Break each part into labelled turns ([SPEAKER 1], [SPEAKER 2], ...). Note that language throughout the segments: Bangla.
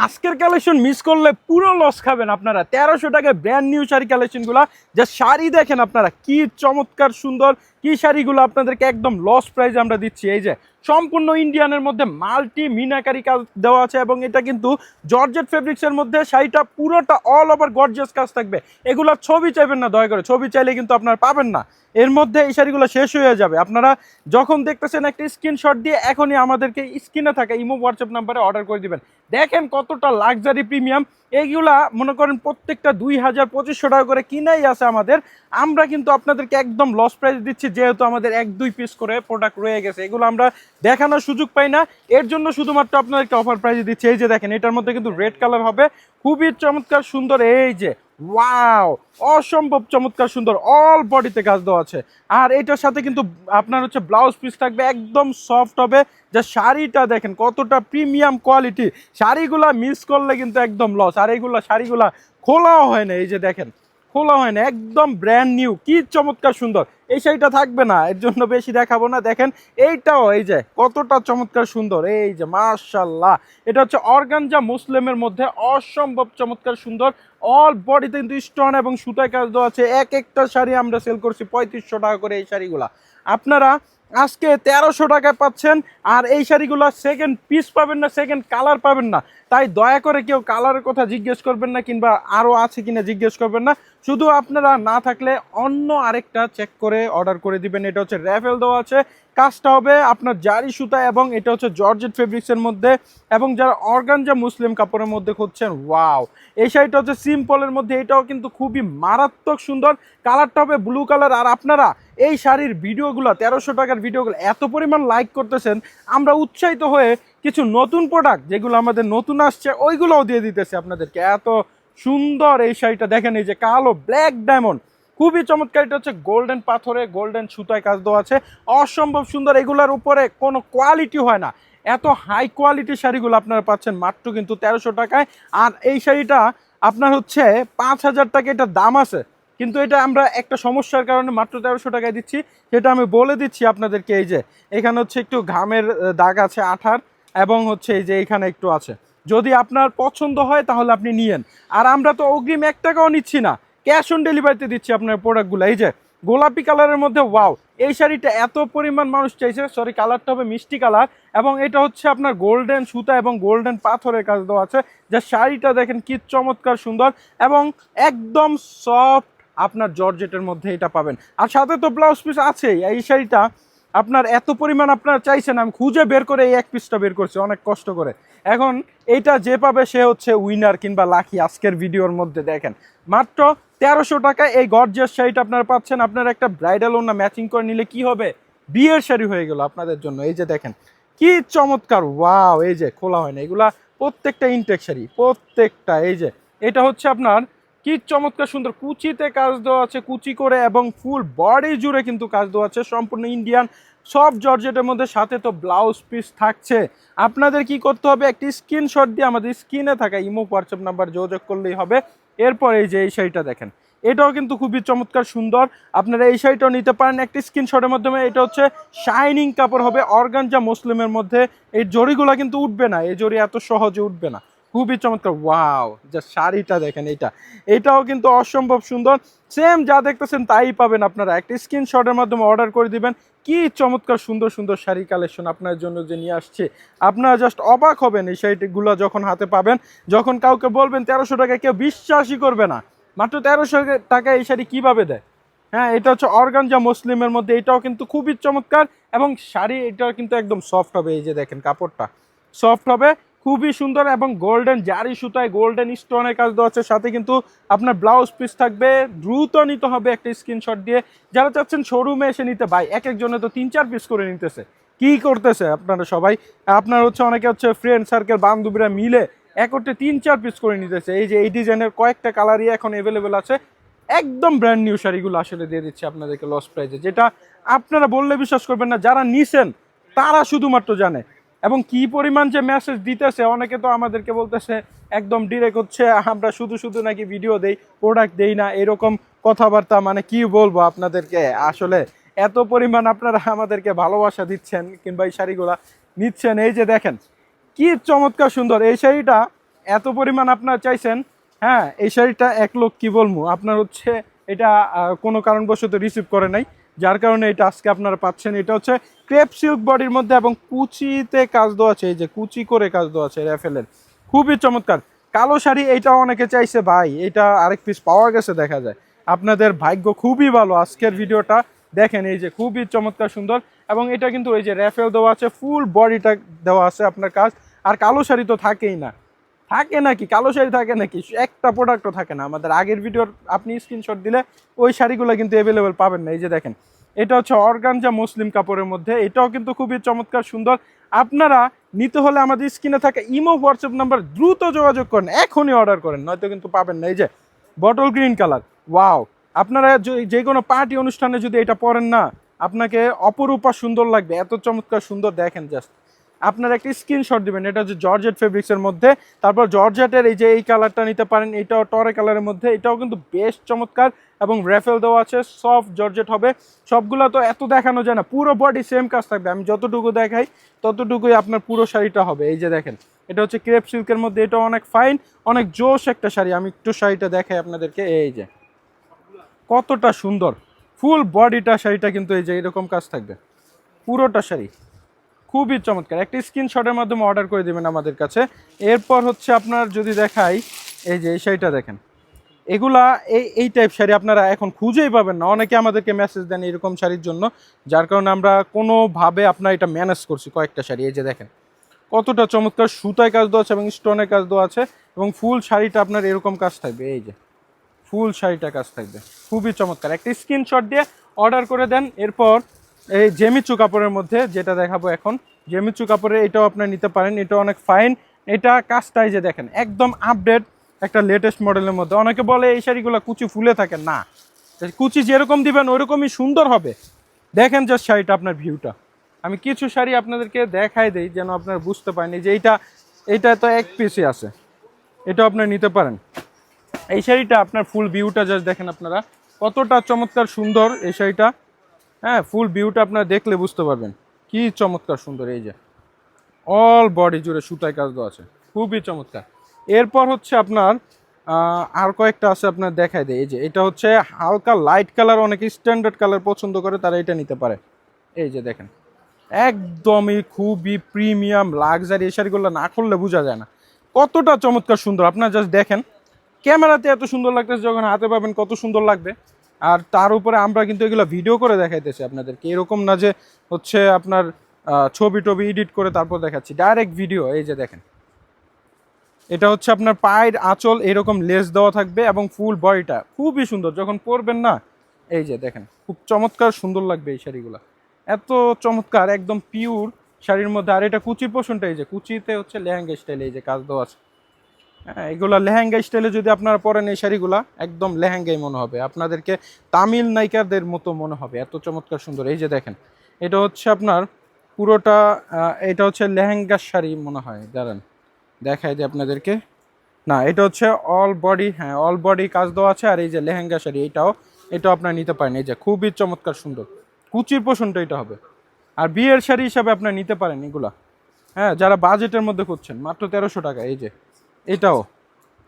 [SPEAKER 1] আজকের কালেকশন মিস করলে পুরো লস খাবেন আপনারা। 1300 টাকায় ব্র্যান্ড নিউ শাড়ি কালেকশনগুলো, যা শাড়ি দেখেন আপনারা কি চমৎকার সুন্দর, কি শাড়িগুলো আপনাদেরকে একদম লস প্রাইসে আমরা দিচ্ছি। এই যে সম্পূর্ণ ইন্ডিয়ানের মধ্যে মাল্টি মিনাকারি কাজ দেওয়া আছে, এবং এটা কিন্তু জর্জেট ফেব্রিক্সের মধ্যে শাড়িটা পুরোটা অল ওভার গর্জিয়াস কাজ থাকবে। এগুলোর ছবি চাইবেন না দয়া করে, ছবি চাইলে কিন্তু আপনারা পাবেন না। এর মধ্যে এই শাড়িগুলো শেষ হয়ে যাবে। আপনারা যখন দেখতেছেন একটা স্ক্রিনশট দিয়ে এখনই আমাদেরকে স্ক্রিনে থাকা ইমো হোয়াটসঅ্যাপ নাম্বারে অর্ডার করে দিবেন। দেখেন কতটা লাক্সারি প্রিমিয়াম, এইগুলা মনে করেন প্রত্যেকটা 2000-2500 টাকা করে কিনাই আছে আমাদের। আমরা কিন্তু আপনাদেরকে একদম লস প্রাইস দিচ্ছি, যেহেতু আমাদের 1-2 পিস করে প্রোডাক্ট রয়ে গেছে, এগুলো আমরা দেখানোর সুযোগ পাই না। এর জন্য শুধুমাত্র আপনাদেরকে অফার প্রাইসে দিচ্ছি। এই যে দেখেন, এটার মধ্যে কিন্তু রেড কালার হবে, খুবই চমৎকার সুন্দর। এই যে ওয়াও, অসম্ভব চমৎকার সুন্দর, অল বডিতে কাজ দেওয়া আছে। আর এটার সাথে কিন্তু আপনার হচ্ছে ব্লাউজ পিস থাকবে, একদম সফট হবে। যা শাড়িটা দেখেন কতটা প্রিমিয়াম কোয়ালিটি, শাড়িগুলা মিস করলে কিন্তু একদম লস। আর এইগুলা শাড়িগুলা খোলাও হয় না, এই যে দেখেন খোলা হয় না, একদম ব্র্যান্ড নিউ, কি চমৎকার সুন্দর। এই শাড়িটা থাকবে না, এর জন্য বেশি দেখাবো না। দেখেন এইটাও, এই যে কতটা চমৎকার সুন্দর, এই যে মাশাআল্লাহ। এটা হচ্ছে অর্গানজা মুসলিমের মধ্যে অসম্ভব চমৎকার সুন্দর, অল বডিতে কিন্তু স্টোন এবং সুতায় কাজ দেওয়া আছে। এক একটা শাড়ি আমরা সেল করছি 3500 টাকা করে। এই শাড়িগুলা আপনারা আজকে 1300 টাকায় পাচ্ছেন। আর এই শাড়িগুলো সেকেন্ড পিস পাবেন না, সেকেন্ড কালার পাবেন না। তাই দয়া করে কেউ কালারের কথা জিজ্ঞেস করবেন না, কিংবা আরও আছে কিনা জিজ্ঞেস করবেন না। শুধু আপনারা না থাকলে অন্য আরেকটা চেক করে অর্ডার করে দিবেন। এটা হচ্ছে র্যাফেল দেওয়া আছে, কাজটা হবে আপনার জারি সুতা, এবং এটা হচ্ছে জর্জেট ফেব্রিক্সের মধ্যে। এবং যারা অর্গানজা মুসলিম কাপড়ের মধ্যে খুঁজছেন, ওয়াও, এই শাড়িটা হচ্ছে সিম্পলের মধ্যে, এটাও কিন্তু খুবই মারাত্মক সুন্দর। কালারটা হবে ব্লু কালার। আর আপনারা এই শাড়ির ভিডিওগুলো, 1300 টাকার ভিডিওগুলো এত পরিমাণ লাইক করতেছেন, আমরা উৎসাহিত হয়ে কিছু নতুন প্রোডাক্ট যেগুলো আমাদের নতুন আসছে ওইগুলোও দিয়ে দিতেছি আপনাদেরকে। এত সুন্দর এই শাড়িটা দেখেন, এই যে কালো ব্ল্যাক ডায়মন্ড, খুবই চমৎকার। এটা হচ্ছে গোল্ডেন পাথরে গোল্ডেন সুতায় কাজ দেওয়া আছে, অসম্ভব সুন্দর। এগুলোর উপরে কোনো কোয়ালিটি হয় না, এত হাই কোয়ালিটির শাড়িগুলো আপনারা পাচ্ছেন মাত্র কিন্তু 1300 টাকায়। আর এই শাড়িটা আপনার হচ্ছে 5000 টাকা এটার দাম আছে, কিন্তু এটা আমরা একটা সমস্যার কারণে মাত্র 1300 টাকায় দিচ্ছি, সেটা আমি বলে দিচ্ছি আপনাদেরকে। এই যে এখানে হচ্ছে একটু ঘামের দাগ আছে আঠার, এবং হচ্ছে এই যে এখানে একটু আছে। যদি আপনার পছন্দ হয় তাহলে আপনি নিয়েন। আর আমরা তো অগ্রিম 1 টাকাও নিচ্ছি না, ক্যাশ অন ডেলিভারিতে দিচ্ছি আপনার প্রোডাক্টগুলো। এই যে গোলাপি কালারের মধ্যে, ওয়াও, এই শাড়িটা এত পরিমাণ মানুষ চাইছে। সরি, কালারটা হবে মিষ্টি কালার, এবং এটা হচ্ছে আপনার গোল্ডেন সুতা এবং গোল্ডেন পাথরের কাজ দেওয়া আছে। যা শাড়িটা দেখেন কি চমৎকার সুন্দর, এবং একদম সফট আপনার জর্জেটের মধ্যে এটা পাবেন। আর সাথে তো ব্লাউজ পিস আছেই। এই শাড়িটা আপনার এত পরিমাণ আপনারা চাইছেন, আমি খুঁজে বের করে এই এক পিসটা বের করছি অনেক কষ্ট করে। এখন এইটা যে পাবে সে হচ্ছে উইনার কিংবা লাকি আজকের ভিডিওর মধ্যে। দেখেন মাত্র 1300 টাকায় এই গর্জিয়াস শাড়িটা আপনারা পাচ্ছেন। আপনারা একটা ব্রাইডাল ওড়না ম্যাচিং করে নিলে কি হবে, বিয়ের শাড়ি হয়ে গেল আপনাদের জন্য। এই যে দেখেন কি চমৎকার, ওয়াও, এই যে খোলা হয় না, এগুলা প্রত্যেকটা ইনটেক শাড়ি, প্রত্যেকটা। এই যে এটা হচ্ছে আপনার কি চমৎকার সুন্দর, কুচিতে কাজ দেওয়া আছে, কুচি করে, এবং ফুল বডি জুড়ে কিন্তু কাজ দেওয়া আছে, সম্পূর্ণ ইন্ডিয়ান সব জর্জেটের মধ্যে। সাথে তো ব্লাউজ পিস থাকছে। আপনাদের কি করতে হবে, একটি স্ক্রিনশট দিয়ে আমাদের স্ক্রিনে থাকা ইমো হোয়াটসঅ্যাপ নাম্বার যোগাযোগ করলেই হবে। এরপর এই যে এই শাড়িটা দেখেন, এটাও কিন্তু খুবই চমৎকার সুন্দর। আপনারা এই শাড়িটাও নিতে পারেন একটি স্ক্রিনশটের মাধ্যমে। এটা হচ্ছে শাইনিং কাপড় হবে অর্গানজা মুসলিমের মধ্যে। এই জড়িগুলো কিন্তু উঠবে না, এই জড়ি এত সহজে উঠবে না, খুবই চমৎকার। ওয়াও, যা শাড়িটা দেখেন, এটাও কিন্তু অসম্ভব সুন্দর। সেম যা দেখতেছেন তাই পাবেন আপনারা। একটা স্ক্রিনশটের মাধ্যমে অর্ডার করে দিবেন। কি চমৎকার সুন্দর সুন্দর শাড়ি কালেকশন আপনার জন্য যে নিয়ে আসছে, আপনারা জাস্ট অবাক হবেন এই শাড়িগুলো যখন হাতে পাবেন। যখন কাউকে বলবেন 1300 টাকায়, কেউ বিশ্বাসই করবে না। মাত্র 1300 টাকায় এই শাড়ি কীভাবে দেয়? হ্যাঁ, এটা হচ্ছে অর্গানজা মুসলিমের মধ্যে, এটাও কিন্তু খুবই চমৎকার। এবং শাড়ি এটা কিন্তু একদম সফট হবে, এই যে দেখেন কাপড়টা সফট হবে, খুবই সুন্দর। এবং গোল্ডেন জারি সুতায় গোল্ডেন স্টোনের কাজ দেওয়া আছে। সাথে কিন্তু আপনার ব্লাউজ পিস থাকবে। দ্রুত নিতে হবে একটা স্ক্রিনশট দিয়ে। যারা চাচ্ছেন শোরুমে এসে নিতে, ভাই এক একজনে তো 3-4 পিস করে নিতেছে, কি করতেছে আপনারা সবাই? আপনার হচ্ছে অনেকে হচ্ছে ফ্রেন্ড সার্কেল বান্ধবীরা মিলে একটে 3-4 পিস করে নিতেছে। এই যে এই ডিজাইনের কয়েকটা কালারই এখন অ্যাভেলেবেল আছে। একদম ব্র্যান্ড নিউ শাড়িগুলো আসলে দিয়ে দিচ্ছি আপনাদেরকে লস প্রাইজে, যেটা আপনারা বললে বিশ্বাস করবেন না। যারা নিছেন তারা শুধুমাত্র জানে। এবং কি পরিমাণ যে মেসেজ দিতেছে, অনেকে তো আমাদেরকে বলতেছে একদম ডিরেক্ট হচ্ছে আমরা শুধু শুধু নাকি ভিডিও দেই, প্রোডাক্ট দেই না, এরকম কথাবার্তা। মানে কি বলবো আপনাদেরকে, আসলে এত পরিমাণ আপনারা আমাদেরকে ভালোবাসা দিচ্ছেন কিংবা এই শাড়িগুলা নিচ্ছেন। এই যে দেখেন কি চমৎকার সুন্দর এই শাড়িটা, এত পরিমাণ আপনারা চাইছেন। হ্যাঁ, এই শাড়িটা এক লোক কি বলবো আপনার হচ্ছে এটা কোনো কারণবশত রিসিভ করে নাই, যার কারণে এটা আজকে আপনারা পাচ্ছেন। এটা হচ্ছে ক্রেপ সিল্ক বডির মধ্যে এবং কুচিতে কাজ দেওয়া আছে, এই যে কুচি করে কাজ দেওয়া আছে র্যাফেলের, খুবই চমৎকার। কালো শাড়ি এইটা অনেকে চাইছে ভাই, এটা আরেক পিস পাওয়া গেছে দেখা যায়। আপনাদের ভাগ্য খুবই ভালো, আজকের ভিডিওটা দেখেন এই যে খুবই চমৎকার সুন্দর। এবং এটা কিন্তু এই যে র্যাফেল দেওয়া আছে, ফুল বডিটা দেওয়া আছে আপনার কাজ। আর কালো শাড়ি তো থাকেই না, থাকে নাকি কালো শাড়ি থাকে নাকি, একটা প্রোডাক্টও থাকে না। আমাদের আগের ভিডিওর আপনি স্ক্রিনশট দিলে ওই শাড়িগুলো কিন্তু অ্যাভেলেবেল পাবেন না। এই যে দেখেন এটা হচ্ছে অর্গানজা মুসলিম কাপড়ের মধ্যে, এটাও কিন্তু খুবই চমৎকার সুন্দর। আপনারা নিতে হলে আমাদের স্ক্রিনে থাকা ইমো হোয়াটসঅ্যাপ নাম্বার দ্রুত যোগাযোগ করেন, এখনই অর্ডার করেন, নয়তো কিন্তু পাবেন না। এই যে বটল গ্রিন কালার, ওয়াও! আপনারা যে কোনো পার্টি অনুষ্ঠানে যদি এটা পরেন না, আপনাকে অপরূপা সুন্দর লাগবে, এত চমৎকার সুন্দর। দেখেন জাস্ট আপনারা একটা স্ক্রিনশট দিবেন, এটা হচ্ছে জর্জেট ফেব্রিক্সের মধ্যে। তারপর জর্জেটের এই যে এই কালারটা নিতে পারেন, এটাও টরে কালারের মধ্যে, এটাও কিন্তু বেশ চমৎকার। এবং র্যাফেল দেওয়া আছে, সফট জর্জেট হবে। সবগুলো তো এত দেখানো যায় না, পুরো বডি সেম কাজ থাকবে, আমি যতটুকু দেখাই ততটুকুই আপনার পুরো শাড়িটা হবে। এই যে দেখেন এটা হচ্ছে ক্রেপ সিল্কের মধ্যে, এটা অনেক ফাইন, অনেক জোশ একটা শাড়ি। আমি একটু শাড়িটা দেখাই আপনাদেরকে, এই যে কতটা সুন্দর ফুল বডিটা শাড়িটা, কিন্তু এই যে এরকম কাজ থাকবে পুরোটা শাড়ি, খুবই চমৎকার। একটা স্ক্রিনশটের মাধ্যমে অর্ডার করে দেবেন আমাদের কাছে। এরপর হচ্ছে আপনার যদি দেখাই, এই যে এই শাড়িটা দেখেন, এগুলা এই টাইপ শাড়ি আপনারা এখন খুঁজেই পাবেন না। অনেকে আমাদেরকে মেসেজ দেন এরকম শাড়ির জন্য, যার কারণে আমরা কোনোভাবে আপনার এটা ম্যানেজ করছি কয়েকটা শাড়ি। এই যে দেখেন কতটা চমৎকার, সুতায় কাজ দেওয়া আছে এবং স্টোনের কাজ দেওয়া আছে, এবং ফুল শাড়িটা আপনার এরকম কাজ থাকবে, এই যে ফুল শাড়িটা কাজ থাকবে, খুবই চমৎকার। একটা স্ক্রিনশট দিয়ে অর্ডার করে দেন। এরপর এই জেমিচু কাপড়ের মধ্যে যেটা দেখাবো এখন, জেমিচু কাপড়ের এটাও আপনার নিতে পারেন, এটা অনেক ফাইন। এটা কাজটাই যে দেখেন একদম আপডেট একটা লেটেস্ট মডেলের মধ্যে। অনেকে বলে এই শাড়িগুলো কুচি ফুলে থাকে, না, কুচি যেরকম দিবেন ওইরকমই সুন্দর হবে। দেখেন জাস্ট শাড়িটা, আপনার ভিউটা। আমি কিছু শাড়ি আপনাদেরকে দেখাই দিই যেন আপনারা বুঝতে পারেন। যে এইটা তো এক পিসই আছে, এটাও আপনার নিতে পারেন। এই শাড়িটা আপনার ফুল ভিউটা জাস্ট দেখেন আপনারা, কতটা চমৎকার সুন্দর এই শাড়িটা। হ্যাঁ, ফুল ভিউটা আপনারা দেখলে বুঝতে পারবেন কি চমৎকার সুন্দর। এই যে অল বডি জুড়ে সুতায় কাজ দেওয়া আছে, খুবই চমৎকার। এরপর হচ্ছে আপনার আর কয়েকটা আছে, আপনার দেখাই দেয়। এই যে এটা হচ্ছে হালকা লাইট কালার, অনেকে স্ট্যান্ডার্ড কালার পছন্দ করে, তারা এটা নিতে পারে। এই যে দেখেন একদমই খুবই প্রিমিয়াম লাক্সারি, এই শাড়িগুলো না করলে বোঝা যায় না কতটা চমৎকার সুন্দর। আপনারা জাস্ট দেখেন, ক্যামেরাতে এত সুন্দর লাগতেছে, যখন হাতে পাবেন কত সুন্দর লাগবে। আর তার উপরে আমরা কিন্তু এগুলো ভিডিও করে দেখাইতেছি আপনাদেরকে, এরকম না যে হচ্ছে আপনার ছবি টবি এডিট করে তারপর দেখাচ্ছি, ডাইরেক্ট ভিডিও। এই যে দেখেন এটা হচ্ছে আপনার পায়ের আঁচল এরকম লেস দেওয়া থাকবে, এবং ফুল বডিটা খুবই সুন্দর, যখন পরবেন না এই যে দেখেন খুব চমৎকার সুন্দর লাগবে এই শাড়িগুলো, এত চমৎকার একদম পিওর শাড়ির মধ্যে। আর এটা কুচির পোষণটা, এই যে কুচিতে হচ্ছে লেহেঙ্গা স্টাইলে এই যে কাজ দেওয়া আছে। হ্যাঁ, এগুলা লেহেঙ্গা স্টাইলে যদি আপনারা পরেন এই শাড়িগুলা, একদম লেহেঙ্গাই মনে হবে আপনাদেরকে, তামিল নায়িকাদের মতো মনে হবে, এত চমৎকার সুন্দর। এই যে দেখেন এটা হচ্ছে আপনার পুরোটা, এটা হচ্ছে লেহেঙ্গার শাড়ি মনে হয়, দাঁড়ান দেখাই দিই আপনাদেরকে। না, এটা হচ্ছে অল বডি, হ্যাঁ অল বডি কাজ দেওয়া আছে। আর এই যে লেহেঙ্গা শাড়ি, এটাও আপনারা নিতে পারেন। এই যে খুবই চমৎকার সুন্দর, কুচির পোষণটা এটা হবে। আর বিয়ের শাড়ি হিসাবে আপনারা নিতে পারেন এগুলা। হ্যাঁ, যারা বাজেটের মধ্যে খুঁজছেন, মাত্র 1300 টাকা। এই যে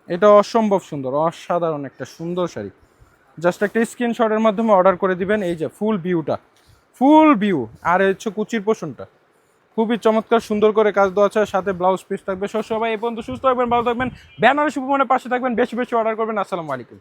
[SPEAKER 1] এটা অসম্ভব সুন্দর, অসাধারণ একটা সুন্দর শাড়ি। জাস্ট একটা স্ক্রিনশটের মাধ্যমে অর্ডার করে দিবেন। এই যে ফুল ভিউটা, ফুল ভিউ। আর হচ্ছে কুচির পোষণটা খুবই চমৎকার সুন্দর করে কাজ দেওয়া আছে, সাথে ব্লাউজ পিস থাকবে। সবাই এই পর্যন্ত সুস্থ থাকবেন, ভালো থাকবেন, বেনারসি উপমানের পাশে থাকবেন, বেশি বেশি অর্ডার করবেন। আসসালামু আলাইকুম।